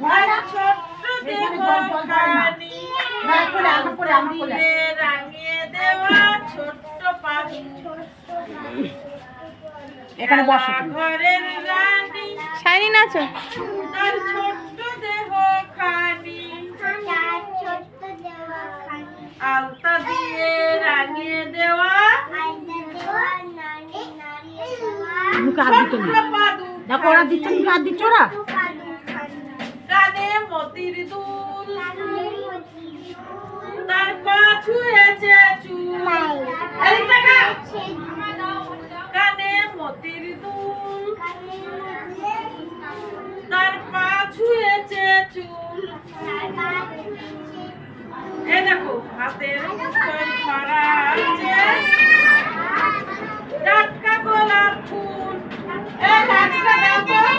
আর ছোট্ট দেহখানি রাঙিয়ে দেওয়া ছোট্ট পাখি এখানে বসো ঘরের রানী শাইনি নাচো। তার ছোট্ট দেহখানি আলতা দিয়ে রাঙিয়ে দেওয়া মুখে হাত দিচ্ছ না। দেখো ওরা দিচ্ছে মুখে হাত দিচ্ছ ওরা। কানে মতির দুল তার পা ছুঁয়েছে চুল কানে মতির দুল তার পা ছুঁয়েছে চুল এ দেখো হাতের মুঠোয় ধরা আছে টাটকা গোলাপ ফুল এ টাটকা দাও তো।